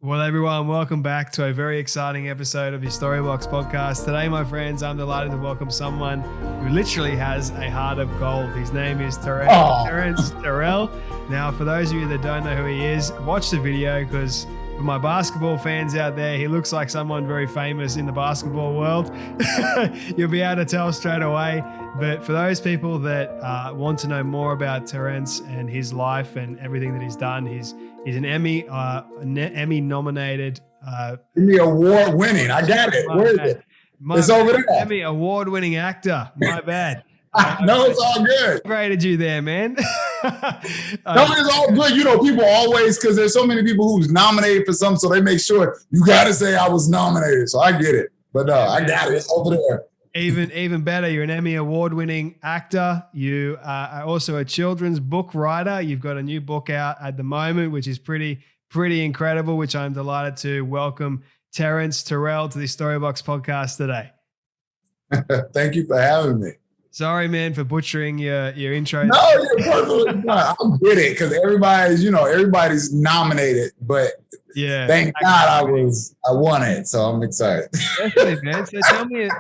Well, everyone, welcome back to a very exciting episode of your Storybox podcast. Today, my friends, I'm delighted to welcome someone who literally has a heart of gold. His name is Terrence Terrell. Now, for those of you that don't know who he is, watch the video because for my basketball fans out there, he looks like someone very famous in the basketball world. You'll be able to tell straight away. But for those people that want to know more about Terrence and his life and everything that he's done, he's an Emmy nominated. Emmy Award-winning. I got it. Where is it? It's over there. Emmy Award-winning actor. My bad. No, it's all good. Graded you there, man. No, it's all good. You know, people always, because there's so many people who's nominated for something, so they make sure you got to say I was nominated. So I get it. But I got it. It's over there. Even better, you're an Emmy Award-winning actor. You are also a children's book writer. You've got a new book out at the moment, which is pretty incredible, which I'm delighted to welcome Terrence Terrell to the Storybox podcast today. Thank you for having me. Sorry, man, for butchering your intro. No, you're perfectly fine. I get it because everybody's nominated, but yeah, thank God I won it, so I'm excited. Definitely, man. So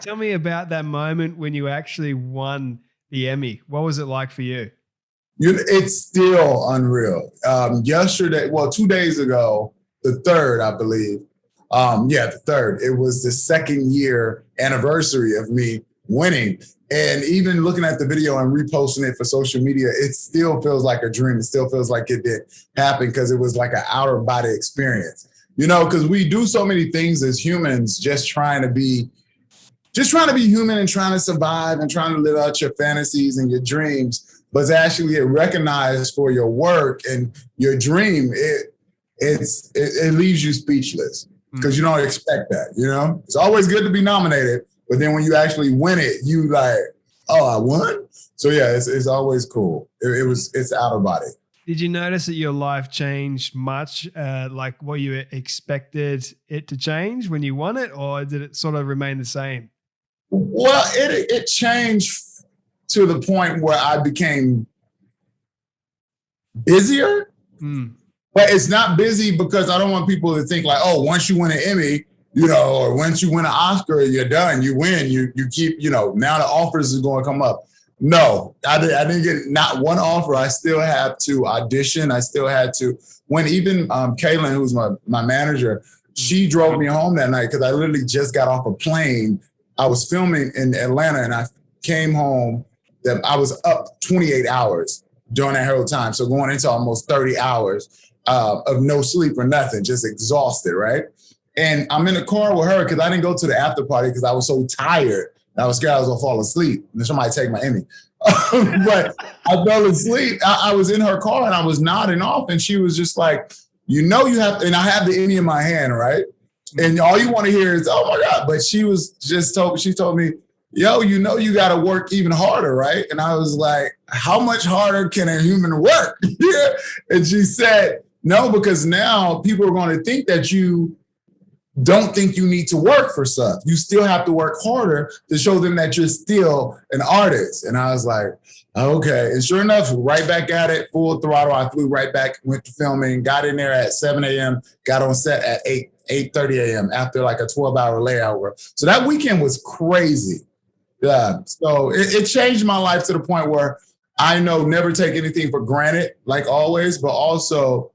tell me about that moment when you actually won the Emmy. What was it like for you? It's still unreal. Yesterday, 2 days ago, the 3rd, I believe. The 3rd. It was the 2nd year anniversary of me winning. And even looking at the video and reposting it for social media, it still feels like a dream. It still feels like it did happen because it was like an outer body experience. You know, because we do so many things as humans, just trying to be human and trying to survive and trying to live out your fantasies and your dreams. But to actually get recognized for your work and your dream, it leaves you speechless because you don't expect that. You know, it's always good to be nominated. But then when you actually win it, you like, oh, I won? So yeah, it's always cool. It's out of body. Did you notice that your life changed much, like what you expected it to change when you won it, or did it sort of remain the same? Well, it changed to the point where I became busier. But it's not busy because I don't want people to think like, oh, once you win an Emmy, you know, or once you win an Oscar, you're done, you win, you keep, you know, now the offers is going to come up. No, I didn't get not one offer. I still have to audition. I still had to, when even Kaylin, who's my manager, she drove me home that night because I literally just got off a plane. I was filming in Atlanta and I came home, that I was up 28 hours during that whole time. So going into almost 30 hours of no sleep or nothing, just exhausted, right? And I'm in the car with her because I didn't go to the after party because I was so tired. I was scared I was going to fall asleep and somebody take my Emmy. But I fell asleep. I was in her car and I was nodding off and she was just like, you know, you have to, and I have the Emmy in my hand, right? And all you want to hear is, oh my God. But she told me, yo, you know, you got to work even harder, right? And I was like, how much harder can a human work? Yeah. And she said, no, because now people are going to think that you don't think you need to work for stuff. You still have to work harder to show them that you're still an artist. And I was like, okay. And sure enough, right back at it, full throttle. I flew right back, went to filming, got in there at 7 a.m., got on set at 8:30 a.m. after like a 12-hour layover. So that weekend was crazy. Yeah. So it changed my life to the point where I know never take anything for granted, like always, but also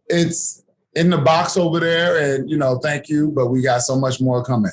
it's in the box over there and, you know, thank you, but we got so much more coming.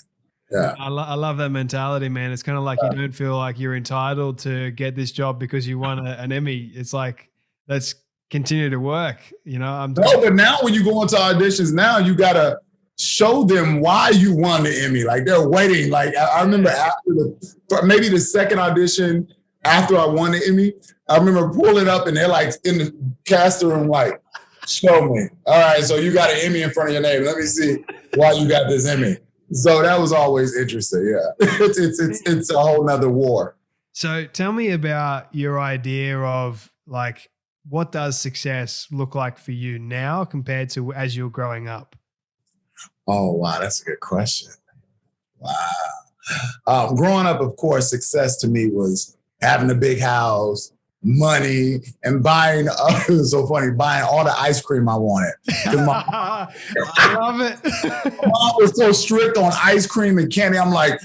Yeah. I love that mentality, man. It's kind of like you don't feel like you're entitled to get this job because you won an Emmy. It's like, let's continue to work, you know? No, but now when you go into auditions now, you got to show them why you won the Emmy. Like they're waiting. Like I remember after maybe the second audition after I won the Emmy, I remember pulling up and they're like in the cast room like, show me. All right, so you got an Emmy in front of your name. Let me see why you got this Emmy. So that was always interesting. Yeah, it's a whole nother war. So tell me about your idea of like, what does success look like for you now compared to as you're growing up? Oh, wow, that's a good question. Wow. Growing up, of course, success to me was having a big house, money, and buying, it was so funny, buying all the ice cream I wanted. I love it. My mom was so strict on ice cream and candy. I'm like,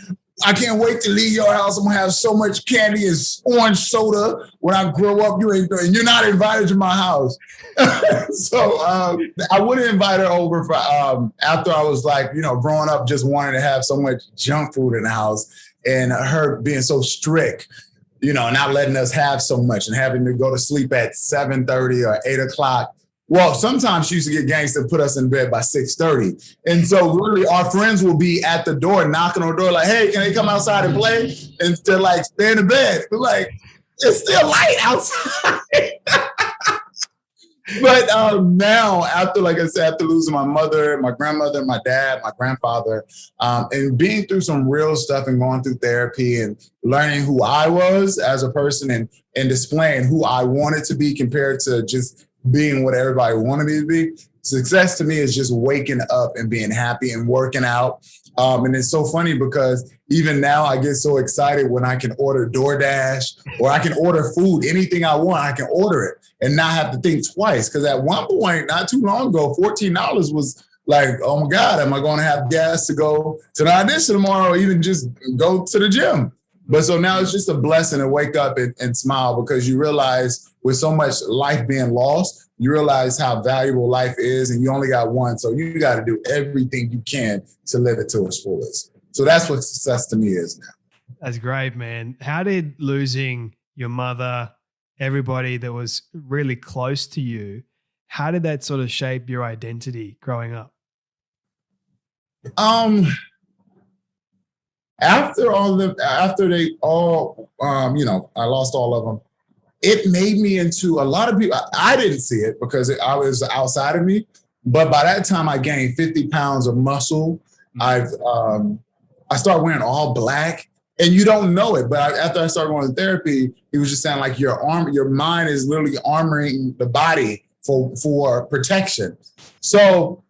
I can't wait to leave your house. I'm gonna have so much candy and orange soda when I grow up. And you're not invited to my house. So I wouldn't invite her over for after I was like, growing up, just wanting to have so much junk food in the house, and her being so strict, not letting us have so much and having to go to sleep at 7:30 or 8 o'clock. Well, sometimes she used to get gangster and put us in bed by 6:30. And so really our friends will be at the door, knocking on the door like, hey, can they come outside and play? And they're like, stay in the bed. We're like, it's still light outside. But now, after losing my mother, my grandmother, my dad, my grandfather, and being through some real stuff and going through therapy and learning who I was as a person and displaying who I wanted to be compared to just being what everybody wanted me to be. Success to me is just waking up and being happy and working out. And it's so funny because even now I get so excited when I can order DoorDash or I can order food, anything I want, I can order it and not have to think twice. Because at one point, not too long ago, $14 was like, oh my God, am I going to have gas to go to the audition tomorrow or even just go to the gym? But so now it's just a blessing to wake up and smile because you realize with so much life being lost, you realize how valuable life is and you only got one. So you got to do everything you can to live it to its fullest. So that's what success to me is now. That's great, man. How did losing your mother, everybody that was really close to you, how did that sort of shape your identity growing up? After they all, I lost all of them. It made me into a lot of people. I didn't see it because I was outside of me. But by that time, I gained 50 pounds of muscle. I started wearing all black, and you don't know it. But after I started going to therapy, he was just saying like your mind is literally armoring the body for protection. So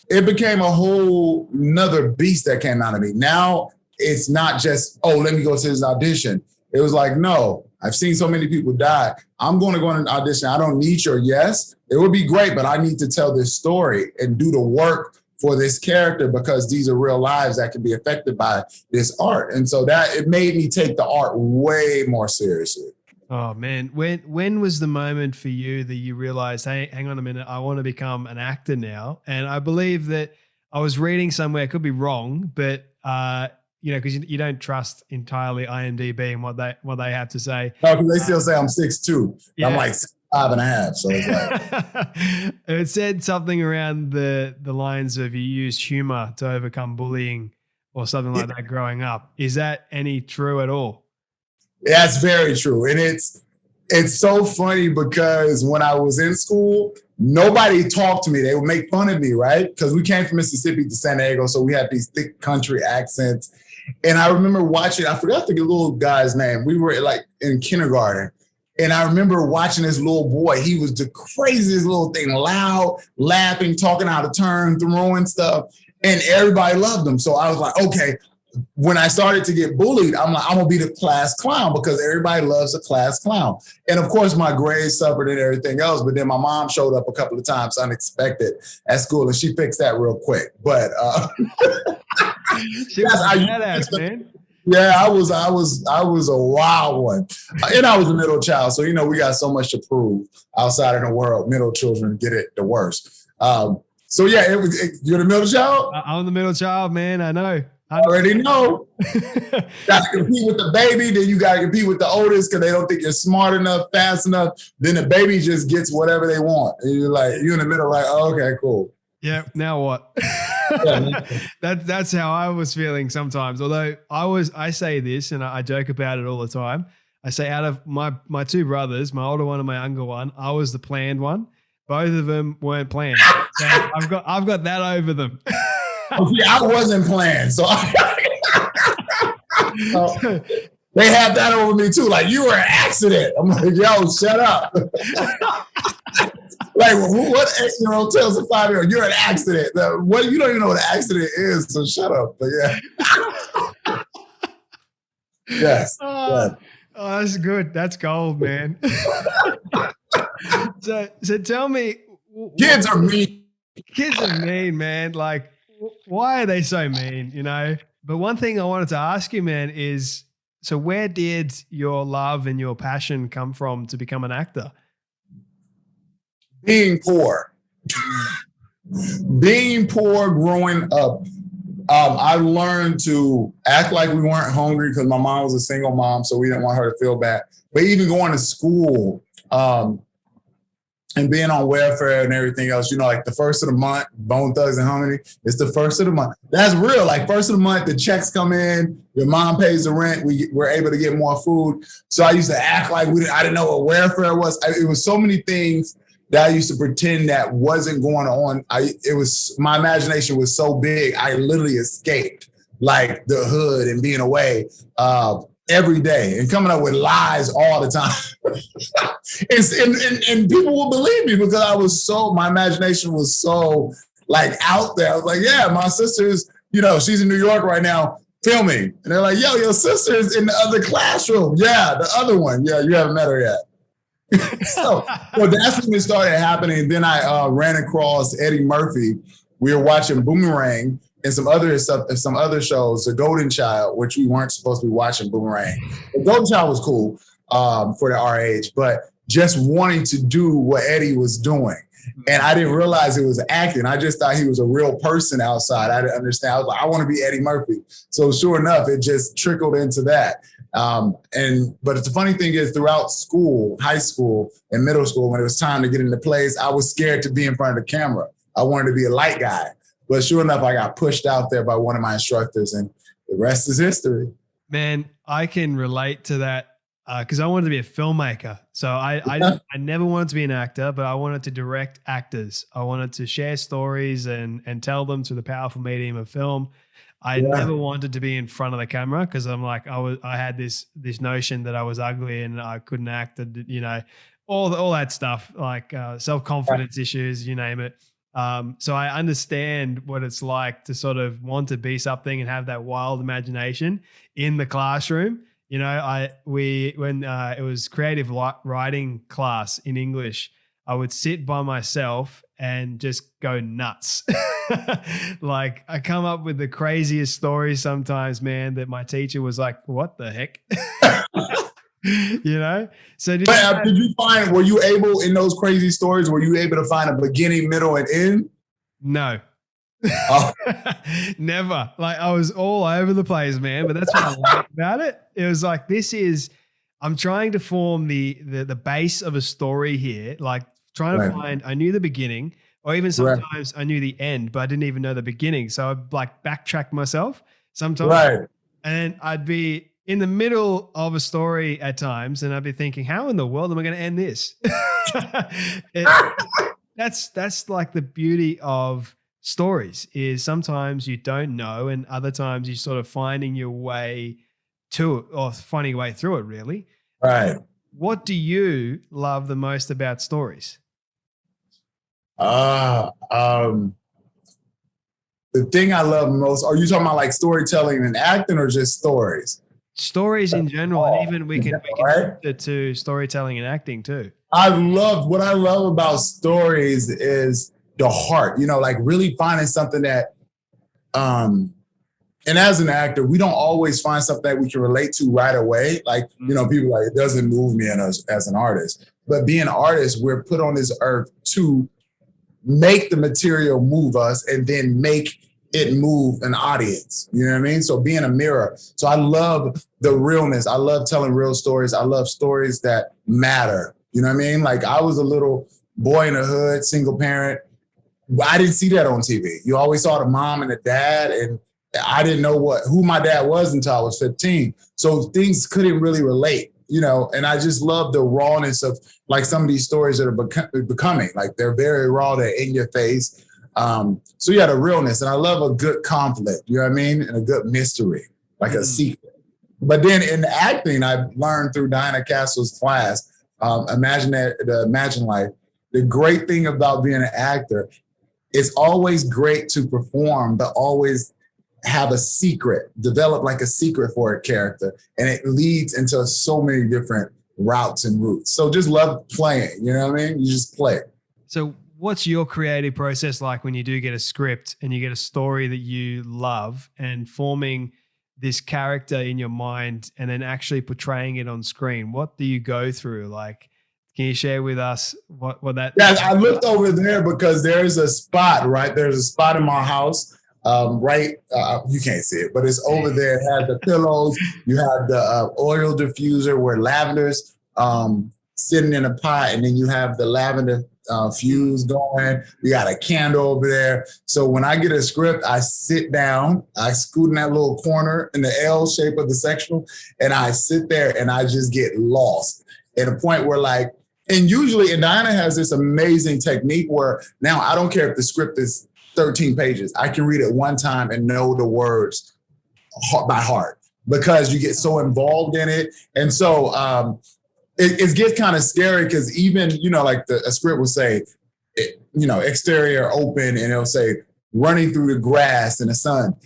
it became a whole nother beast that came out of me. Now it's not just, oh, let me go to this audition. It was like, no, I've seen so many people die. I'm going to go on an audition. I don't need your yes. It would be great, but I need to tell this story and do the work for this character because these are real lives that can be affected by this art. And so that it made me take the art way more seriously. Oh man, when was the moment for you that you realized, hey, hang on a minute, I want to become an actor now? And I believe that I was reading somewhere, I could be wrong, but because you don't trust entirely IMDb and what they have to say. No, because they still say I'm 6'2". Yeah. I'm like 5.5. So it's like it said something around the lines of you used humor to overcome bullying or something like that growing up. Is that any true at all? That's very true. And it's so funny because when I was in school, nobody talked to me. They would make fun of me, right? Because we came from Mississippi to San Diego, so we had these thick country accents. And I remember watching, I forgot the little guy's name. We were like in kindergarten. And I remember watching this little boy. He was the craziest little thing, loud, laughing, talking out of turn, throwing stuff. And everybody loved him. So I was like, okay. When I started to get bullied, I'm like, I'm going to be the class clown because everybody loves a class clown. And of course, my grades suffered and everything else. But then my mom showed up a couple of times unexpected at school and she fixed that real quick. But she was a badass, man. Yeah, I was a wild one. And I was a middle child. So, we got so much to prove outside in the world. Middle children get it the worst. So, yeah, you're the middle child? I'm the middle child, man. I know. I already know. Got to compete with the baby, then you got to compete with the oldest because they don't think you're smart enough, fast enough. Then the baby just gets whatever they want. And you're in the middle like, oh, okay, cool. Yeah, now what? That's how I was feeling sometimes. Although I say this and I joke about it all the time. I say out of my two brothers, my older one and my younger one, I was the planned one. Both of them weren't planned. So I've got that over them. Okay, I wasn't planned, so they have that over me too. Like, you were an accident. I'm like, yo, shut up. Like, what 8-year-old tells a 5-year-old you're an accident? What, you don't even know what an accident is, so shut up. But yeah. Yes. Oh, that's good. That's gold, man. So tell me, Kids are mean. Kids are mean, man. Like, why are they so mean? But one thing I wanted to ask you, man, is so where did your love and your passion come from to become an actor? Being poor. Being poor growing up. I learned to act like we weren't hungry because my mom was a single mom, so we didn't want her to feel bad. But even going to school and being on welfare and everything else, like the first of the month, Bone Thugs and Harmony, it's the first of the month. That's real. Like first of the month, the checks come in, your mom pays the rent, we're able to get more food. So I used to act like I didn't know what welfare was. It was so many things that I used to pretend that wasn't going on. My imagination was so big, I literally escaped like the hood and being away every day and coming up with lies all the time. and people will believe me because my imagination was so like out there. I was like, yeah, my sister's, she's in New York right now filming. And they're like, yo, your sister's in the other classroom. Yeah, the other one. Yeah, you haven't met her yet. so that's when it started happening. Then I ran across Eddie Murphy. We were watching Boomerang and some other shows, The Golden Child, which we weren't supposed to be watching Boomerang. The Golden Child was cool for our age, but just wanting to do what Eddie was doing. And I didn't realize it was acting. I just thought he was a real person outside. I didn't understand. I was like, I want to be Eddie Murphy. So sure enough, it just trickled into that. But the funny thing is throughout school, high school and middle school, when it was time to get into plays, I was scared to be in front of the camera. I wanted to be a light guy, but sure enough, I got pushed out there by one of my instructors and the rest is history. Man, I can relate to that. Cause I wanted to be a filmmaker. So I never wanted to be an actor, but I wanted to direct actors. I wanted to share stories and tell them through the powerful medium of film. I never wanted to be in front of the camera because I'm like, I had this notion that I was ugly and I couldn't act, all that stuff, like self-confidence issues, you name it. So I understand what it's like to sort of want to be something and have that wild imagination in the classroom. When it was creative writing class in English, I would sit by myself and just go nuts. Like I come up with the craziest stories sometimes, man, that my teacher was like, what the heck? So did you find, were you able in those crazy stories, were you able to find a beginning, middle, and end? No. Oh. Never. Like I was all over the place, man, but that's what I like about it. It was like, I'm trying to form the base of a story here, like trying to find, I knew the beginning, or even sometimes I knew the end, but I didn't even know the beginning. So I'd like backtrack myself sometimes. Right. And I'd be in the middle of a story at times and I'd be thinking, how in the world am I going to end this? That's like the beauty of stories, is sometimes you don't know and other times you're sort of finding your way to it or finding your way through it, really. Right. What do you love the most about stories? The thing I love most, are you talking about like storytelling and acting or just stories? Stories in general, and even we can right? it to storytelling and acting too. What I love about stories is the heart, like really finding something that, and as an actor, we don't always find something that we can relate to right away. Like, people like, it doesn't move me as an artist, but being artists, we're put on this earth to make the material move us and then make it move an audience. You know what I mean? So being a mirror. So I love the realness. I love telling real stories. I love stories that matter. You know what I mean? Like I was a little boy in the hood, single parent. I didn't see that on TV. You always saw the mom and the dad, and I didn't know who my dad was until I was 15. So things couldn't really relate, and I just love the rawness of like some of these stories that are becoming, like they're very raw, they're in your face. So yeah, the realness, and I love a good conflict, you know what I mean? And a good mystery, like a secret. But then in acting, I learned through Diana Castle's class, Imagine Life. The great thing about being an actor, it's always great to perform, but always have a secret, develop like a secret for a character. And it leads into so many different routes and routes. So just love playing, you know what I mean? You just play. So what's your creative process like when you do get a script and you get a story that you love and forming this character in your mind and then actually portraying it on screen? What do you go through? Like, can you share with us what that? Yeah, I looked over there because there's a spot, right? There's a spot in my house, you can't see it, but it's over there. It has the pillows. You have the oil diffuser where lavender's sitting in a pot, and then you have the lavender fuse going. You got a candle over there. So when I get a script, I sit down, I scoot in that little corner in the L shape of the sectional, and I sit there and I just get lost at a point where and usually, and Diana has this amazing technique where now I don't care if the script is 13 pages. I can read it one time and know the words by heart because you get so involved in it. And so it gets kind of scary because even, a script will say, exterior open, and it'll say running through the grass in the sun.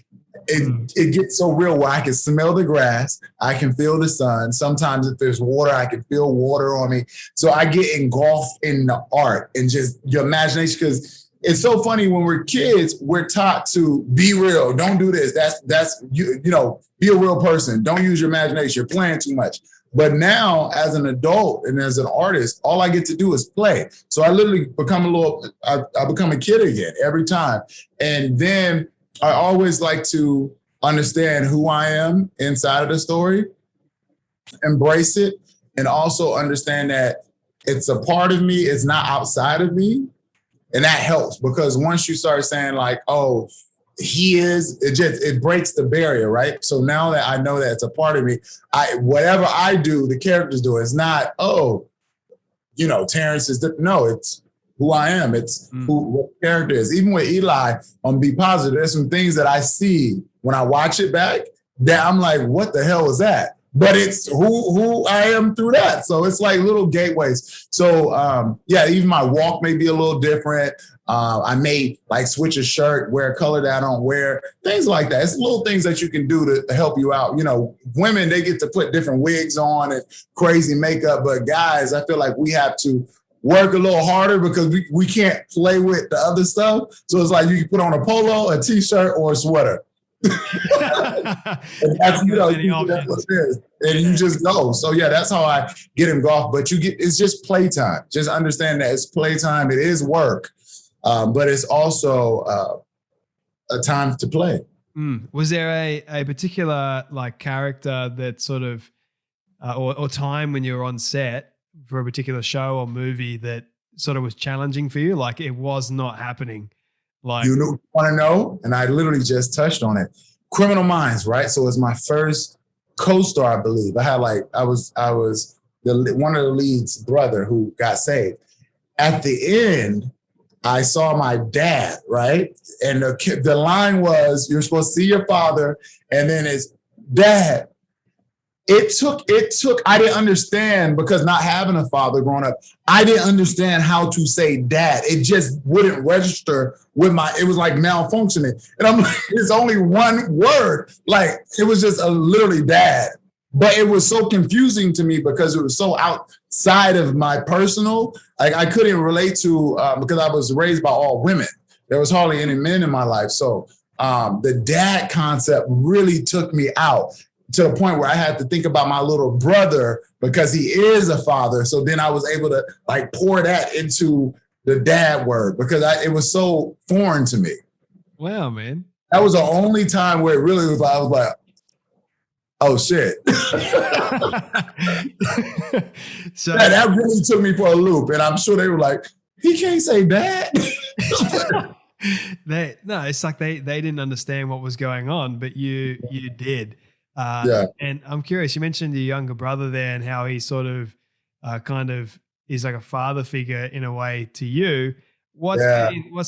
It gets so real where I can smell the grass, I can feel the sun. Sometimes if there's water, I can feel water on me. So I get engulfed in the art and just your imagination, because it's so funny when we're kids, we're taught to be real. Don't do this. That's be a real person. Don't use your imagination. You're playing too much. But now as an adult and as an artist, all I get to do is play. So I literally become I become a kid again every time. And then I always like to understand who I am inside of the story, embrace it, and also understand that it's a part of me, it's not outside of me. And that helps because once you start saying oh, he is, it breaks the barrier, right? So now that I know that it's a part of me, whatever I do, the characters do. It's not, Terrence is, no, it's who I am. It's what the character is. Even with Eli on Be Positive, there's some things that I see when I watch it back that I'm like, what the hell is that? But it's who I am through that. So it's like little gateways. So even my walk may be a little different. I may switch a shirt, wear a color that I don't wear, things like that. It's little things that you can do to help you out. Women, they get to put different wigs on and crazy makeup, but guys, I feel like we have to work a little harder because we can't play with the other stuff. So it's like you can put on a polo, a t-shirt, or a sweater. And that's, that's what it is. And you just go. So yeah, that's how I get involved. But it's just playtime. Just understand that it's playtime. It is work, but it's also a time to play. Was there a particular character that sort of or time when you were on set for a particular show or movie that sort of was challenging for you? It was not happening. You want to know? And I literally just touched on it. Criminal Minds, right? So it's my first co-star, I believe. I was one of the lead's brother who got saved. At the end, I saw my dad, right? And the line was, you're supposed to see your father, and then it's dad. It took, I didn't understand because not having a father growing up, I didn't understand how to say dad. It just wouldn't register with it was malfunctioning. And I'm like, it's only one word. It was just literally dad. But it was so confusing to me because it was so outside of my personal, I couldn't relate to, because I was raised by all women. There was hardly any men in my life. So the dad concept really took me out, to the point where I had to think about my little brother because he is a father. So then I was able to pour that into the dad word because it was so foreign to me. Wow, man. That was the only time where it really was I was like, oh shit. So that really took me for a loop. And I'm sure they were like, he can't say dad. It's like they didn't understand what was going on, but you did. And I'm curious, you mentioned your younger brother there and how he sort of kind of is like a father figure in a way to you. What's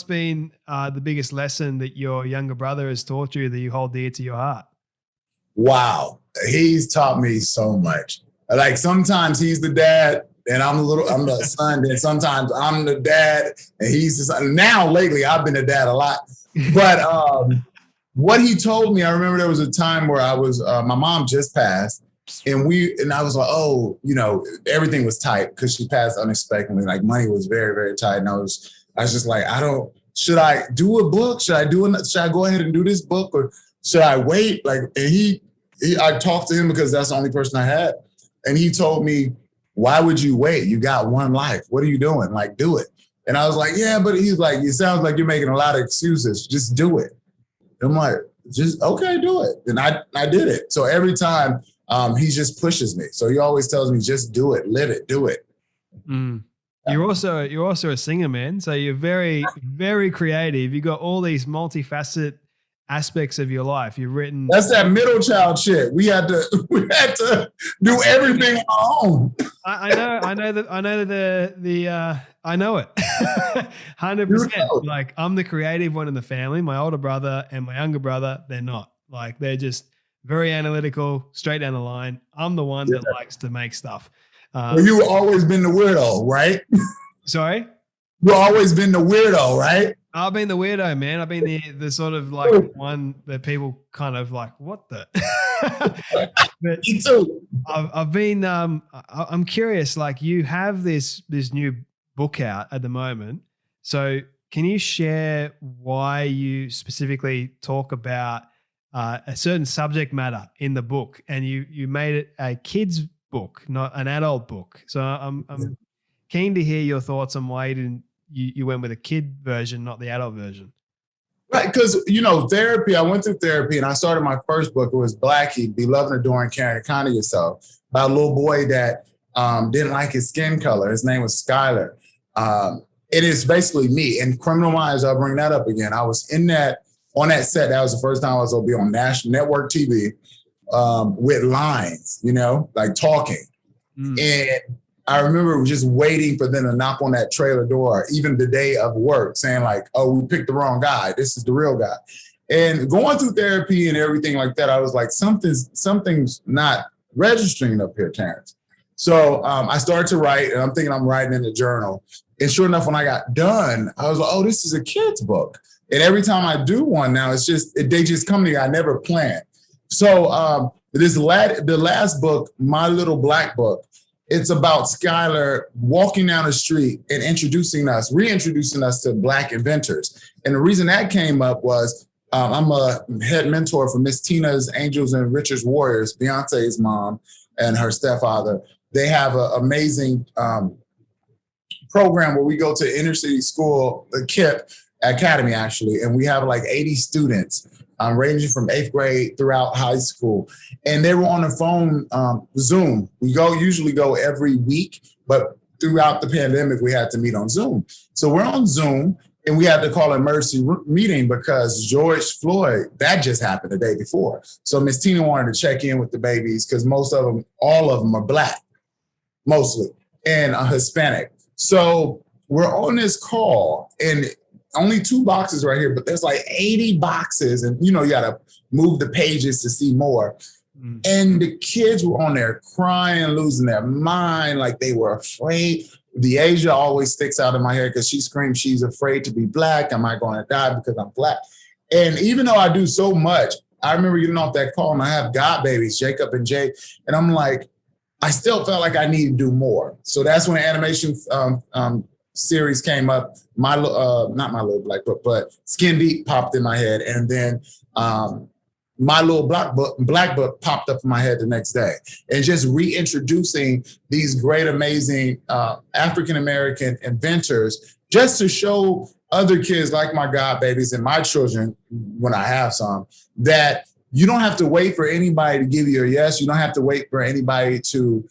been the biggest lesson that your younger brother has taught you that you hold dear to your heart? Wow. He's taught me so much. Sometimes he's the dad and I'm the son. Then sometimes I'm the dad and he's the son. Now lately I've been the dad a lot, but what he told me, I remember there was a time where I was, my mom just passed, and I was like, oh, everything was tight because she passed unexpectedly. Like money was very, very tight. And I was just like, should I do a book? Should I go ahead and do this book, or should I wait? Like, and I talked to him because that's the only person I had. And he told me, why would you wait? You got one life. What are you doing? Like, do it. And I was like, yeah, but he's like, it sounds like you're making a lot of excuses. Just do it. I'm like, just, okay, do it. And I did it. So every time he just pushes me. So he always tells me, just do it, live it, do it. Mm. You're also a singer, man. So you're very, very creative. You got all these multifaceted aspects of your life. You've written. That's that middle child shit. We had to do everything on our own. I know it. 100%. Like, I'm the creative one in the family. My older brother and my younger brother, they're not. Like, they're just very analytical, straight down the line. I'm the one that likes to make stuff. Well, you've always been the weirdo, right? Sorry? You've always been the weirdo, right? I've been the weirdo, man. I've been the sort of like one that people kind of like, what the? But me too. I've been, I'm curious, like, you have this new book out at the moment. So can you share why you specifically talk about a certain subject matter in the book, and you made it a kid's book, not an adult book? So I'm keen to hear your thoughts on why you went with a kid version, not the adult version. Right, because, therapy, I went through therapy and I started my first book. It was BLACKY, Be Loving, Adoring, Caring, Kind of Yourself, about a little boy that didn't like his skin color. His name was Skylar. It is basically me. And Criminal Minds, I'll bring that up again. I was on that set. That was the first time I was going to be on national network TV with lines, like talking. And I remember just waiting for them to knock on that trailer door, even the day of work, saying like, oh, we picked the wrong guy. This is the real guy. And going through therapy and everything like that, I was like, something's not registering up here, Terrence. So I started to write, and I'm thinking I'm writing in the journal. And sure enough, when I got done, I was like, oh, this is a kid's book. And every time I do one now, they just come to me. I never planned. So the last book, My Little Black Book, it's about Skylar walking down the street and reintroducing us to Black inventors. And the reason that came up was I'm a head mentor for Miss Tina's Angels and Richard's Warriors, Beyonce's mom and her stepfather. They have an amazing program where we go to inner city school, the KIPP Academy, actually, and we have like 80 students ranging from 8th grade throughout high school. And they were on the phone, Zoom. We usually go every week, but throughout the pandemic, we had to meet on Zoom. So we're on Zoom, and we had to call an emergency meeting because George Floyd, that just happened the day before. So Miss Tina wanted to check in with the babies because all of them are Black, mostly, and Hispanic. So we're on this call, and only 2 boxes right here, but there's like 80 boxes, and you got to move the pages to see more. And the kids were on there crying, losing their mind, like they were afraid. Deasia always sticks out in my head because she screams she's afraid to be Black. Am I going to die because I'm Black? And even though I do so much, I remember getting off that call and I have God babies, Jacob and Jay, and I'm like, I still felt like I needed to do more. So that's when the animation series came up. Not My Little Black Book, but Skin Deep popped in my head, and then My Little Black Book popped up in my head the next day. And just reintroducing these great, amazing African-American inventors, just to show other kids like my God babies and my children, when I have some, that you don't have to wait for anybody to give you a yes. You don't have to wait for anybody to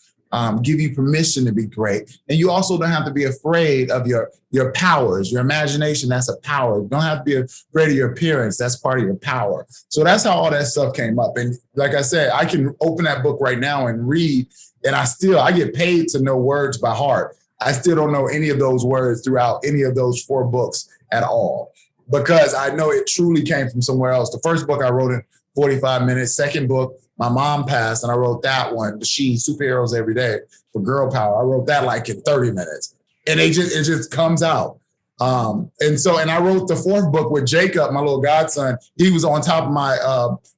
give you permission to be great. And you also don't have to be afraid of your powers, your imagination. That's a power. You don't have to be afraid of your appearance. That's part of your power. So that's how all that stuff came up. And like I said, I can open that book right now and read, and I get paid to know words by heart. I still don't know any of those words throughout any of those 4 books at all, because I know it truly came from somewhere else. The first book I wrote in 45 minutes. Second book, my mom passed, and I wrote that one, Superheroes Every Day for Girl Power. I wrote that like in 30 minutes. And it just comes out. And I wrote the fourth book with Jacob, my little godson. He was on top of my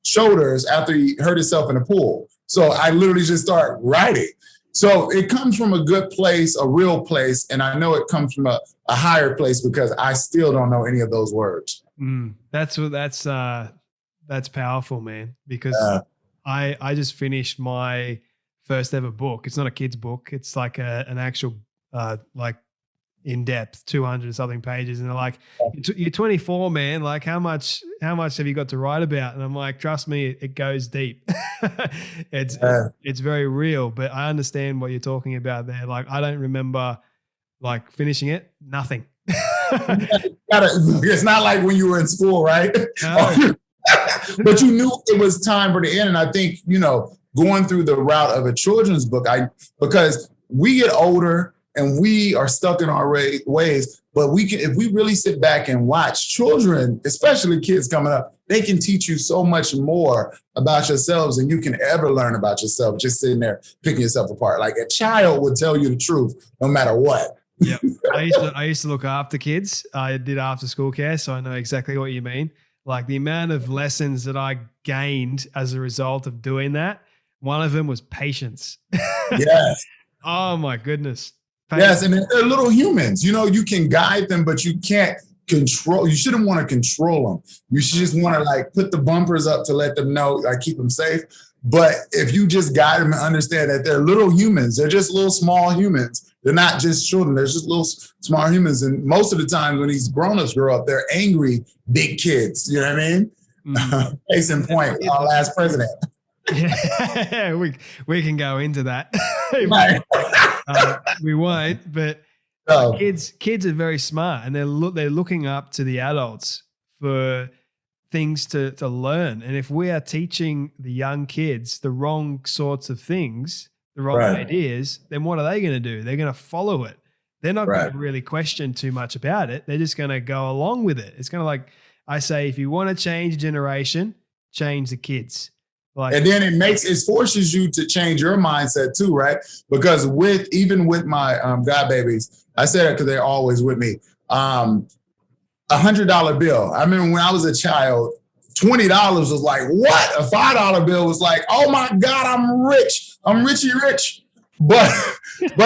shoulders after he hurt himself in the pool. So I literally just started writing. So it comes from a good place, a real place. And I know it comes from a higher place because I still don't know any of those words. That's powerful, man, because I just finished my first ever book. It's not a kid's book. It's like an actual, like in depth, 200 something pages. And they're like, you're 24, man. Like how much have you got to write about? And I'm like, trust me, it goes deep. It's very real, but I understand what you're talking about there. Like, I don't remember like finishing it, nothing. It's not like when you were in school, right? No. But you knew it was time for the end. And I think, going through the route of a children's book, because we get older and we are stuck in our ways, but if we really sit back and watch children, especially kids coming up, they can teach you so much more about yourselves than you can ever learn about yourself just sitting there picking yourself apart. Like a child would tell you the truth no matter what. Yeah, I used to look after kids. I did after school care, so I know exactly what you mean. Like the amount of lessons that I gained as a result of doing that, one of them was patience. Yes. Oh my goodness. Yes, and they're little humans. You can guide them, but you can't control. You shouldn't want to control them. You should just want to like put the bumpers up to let them know, like keep them safe. But if you just guide them and understand that they're little humans, they're just little small humans. They're not just children. They're just little small humans. And most of the time when these grown-ups grow up, they're angry big kids. You know what I mean? Mm-hmm. Case in point, our last president. Yeah, we can go into that. We won't, but kids are very smart, and they're looking up to the adults for things to learn. And if we are teaching the young kids the wrong sorts of things, the wrong ideas, then what are they going to do? They're going to follow it. They're not going to really question too much about it. They're just going to go along with it. It's kind of like I say, if you want to change a generation, change the kids. And then it forces you to change your mindset too, right? Because even with my god babies, I say that because they're always with me. $100 bill. I remember when I was a child, $20 was like, what? A $5 bill was like, oh my God, I'm rich. I'm richy rich. But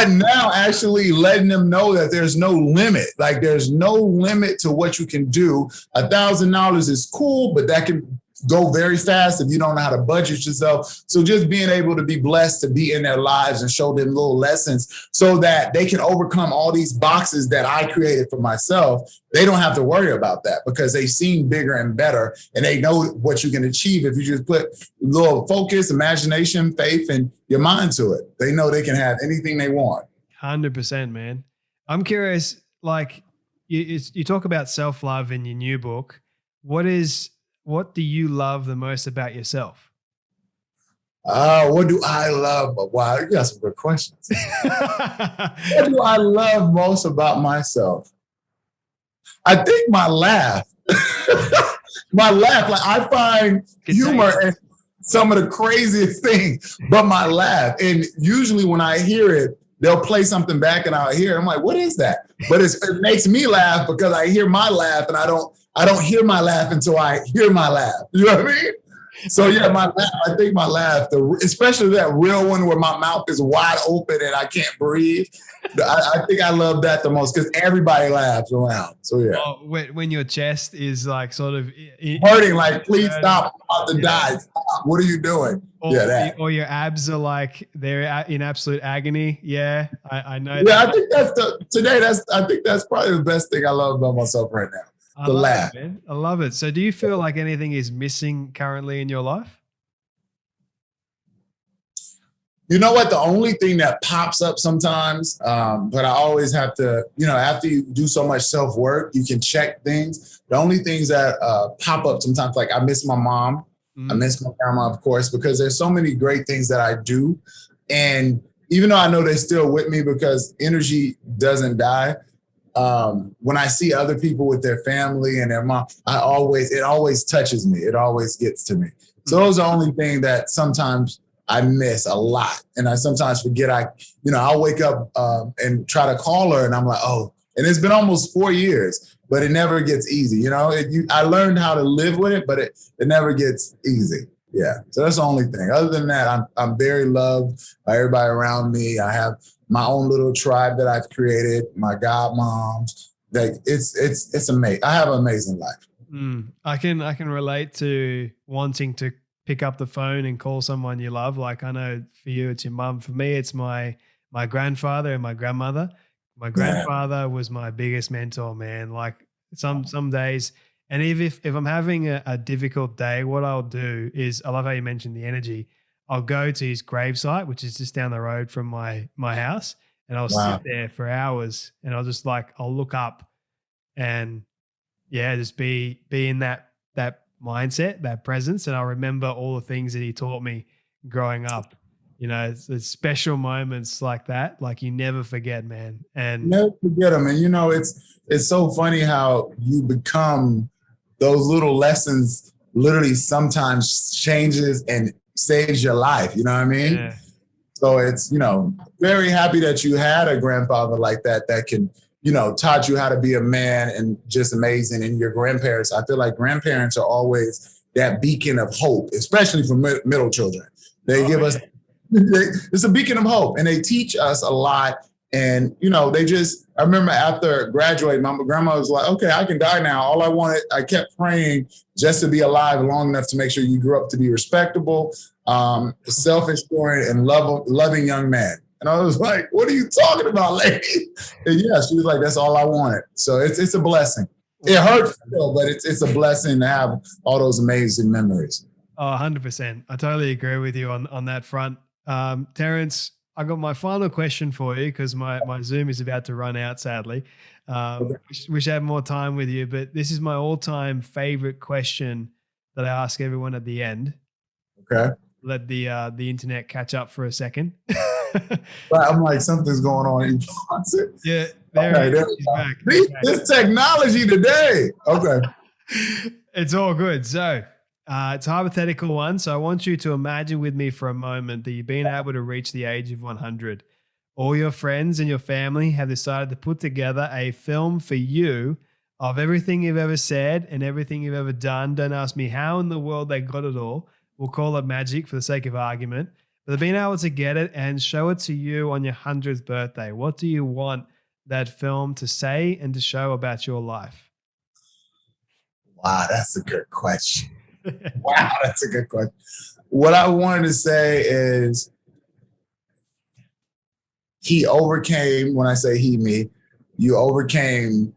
now actually letting them know that there's no limit. Like there's no limit to what you can do. $1,000 is cool, but that can go very fast if you don't know how to budget yourself. So just being able to be blessed to be in their lives and show them little lessons so that they can overcome all these boxes that I created for myself. They don't have to worry about that because they've seen bigger and better, and they know what you can achieve if you just put a little focus, imagination, faith, and your mind to it. They know they can have anything they want. 100%, man. I'm curious, like you talk about self-love in your new book. What do you love the most about yourself? What do I love? Wow, you got some good questions. What do I love most about myself? I think my laugh. Like I find humor in some of the craziest things, but my laugh. And usually when I hear it, they'll play something back and I'll hear it. I'm like, what is that? But it makes me laugh because I hear my laugh and I don't hear my laugh until I hear my laugh. You know what I mean? So yeah, my laugh, I think my laugh, especially that real one where my mouth is wide open and I can't breathe. I think I love that the most because everybody laughs around. So yeah. Oh, when your chest is like sort of hurting, like please stop, I'm about to die. Stop. What are you doing? Or your abs are like they're in absolute agony. Yeah, I know. Yeah, that. I think that's probably the best thing I love about myself right now. The laugh. Man. I love it. So do you feel like anything is missing currently in your life? You know what? The only thing that pops up sometimes, but I always have to, after you do so much self-work, you can check things. The only things that pop up sometimes, like I miss my mom. I miss my grandma, of course, because there's so many great things that I do. And even though I know they're still with me because energy doesn't die, when I see other people with their family and their mom, it always touches me. It always gets to me. So those are the only thing that sometimes I miss a lot. And I sometimes forget I'll wake up and try to call her and I'm like, oh, And it's been almost 4 years, but it never gets easy. You know, I learned how to live with it, but it never gets easy. Yeah. So that's the only thing. Other than that, I'm very loved by everybody around me. I have my own little tribe that I've created, my godmoms. Like it's amazing. I have an amazing life. I can relate to wanting to pick up the phone and call someone you love. Like I know for you, it's your mum. For me, it's my grandfather and my grandmother. My grandfather was my biggest mentor, man. Like some days, and if I'm having a difficult day, what I'll do is, I love how you mentioned the energy. I'll go to his gravesite, which is just down the road from my house, and I'll sit there for hours, and I'll look up, and just be in that mindset, that presence, and I'll remember all the things that he taught me growing up. You know, it's special moments like that, like you never forget, man. And never forget them. And you know, it's so funny how you become those little lessons. Literally, sometimes changes and saves your life. You know what I mean? Yeah. So it's, you know, very happy that you had a grandfather like that can, you know, taught you how to be a man, and just amazing. And your grandparents, I feel like grandparents are always that beacon of hope, especially for middle children. They give us, it's a beacon of hope, and they teach us a lot. And, you know, I remember after graduating, my grandma was like, okay, I can die now. I kept praying just to be alive long enough to make sure you grew up to be respectable, self-assured, and loving young man. And I was like, what are you talking about, lady? And yeah, she was like, that's all I wanted. So it's a blessing. It hurts still, but it's a blessing to have all those amazing memories. Oh, 100%. I totally agree with you on that front. Terrence, I got my final question for you, because my Zoom is about to run out, sadly. Wish I had more time with you, but this is my all-time favorite question that I ask everyone at the end. Okay. Let the internet catch up for a second. But I'm like, something's going on in your closet. Yeah, he's back. This technology today. Okay. It's all good. So it's a hypothetical one. So I want you to imagine with me for a moment that you've been able to reach the age of 100. All your friends and your family have decided to put together a film for you of everything you've ever said and everything you've ever done. Don't ask me how in the world they got it all. We'll call it magic for the sake of argument. But they've been able to get it and show it to you on your 100th birthday. What do you want that film to say and to show about your life? Wow, that's a good question. What I wanted to say is, he overcame, when I say he, me, you overcame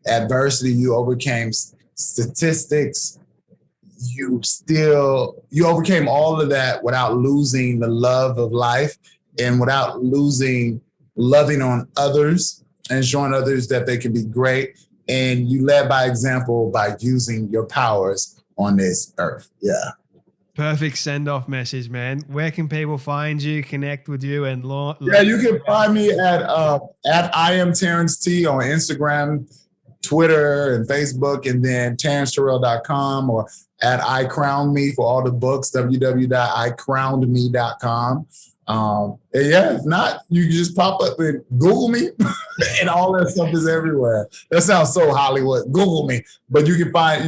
adversity, you overcame statistics, you overcame all of that without losing the love of life, and without losing loving on others and showing others that they can be great. And you led by example by using your powers on this earth. Yeah. Perfect send-off message, man. Where can people find you, connect with you, and you can find me at I am Terrence T on Instagram, Twitter, and Facebook, and then TerrenceTerrell.com, or at I Crowned Me for all the books, www.icrownedme.com. And yeah, if not, you can just pop up and Google me, and all that stuff is everywhere. That sounds so Hollywood. Google me, but you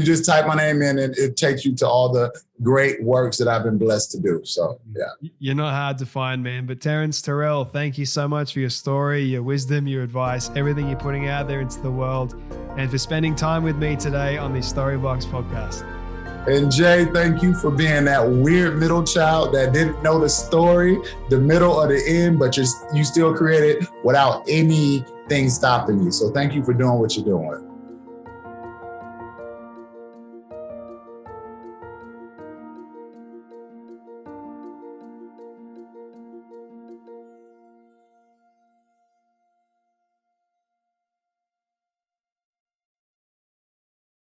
just type my name in, and it takes you to all the great works that I've been blessed to do. So yeah, you're not hard to find, man. But Terrence Terrell, thank you so much for your story, your wisdom, your advice, everything you're putting out there into the world, and for spending time with me today on the Storybox podcast. And Jay, thank you for being that weird middle child that didn't know the story, the middle or the end, but you still created without anything stopping you. So thank you for doing what you're doing.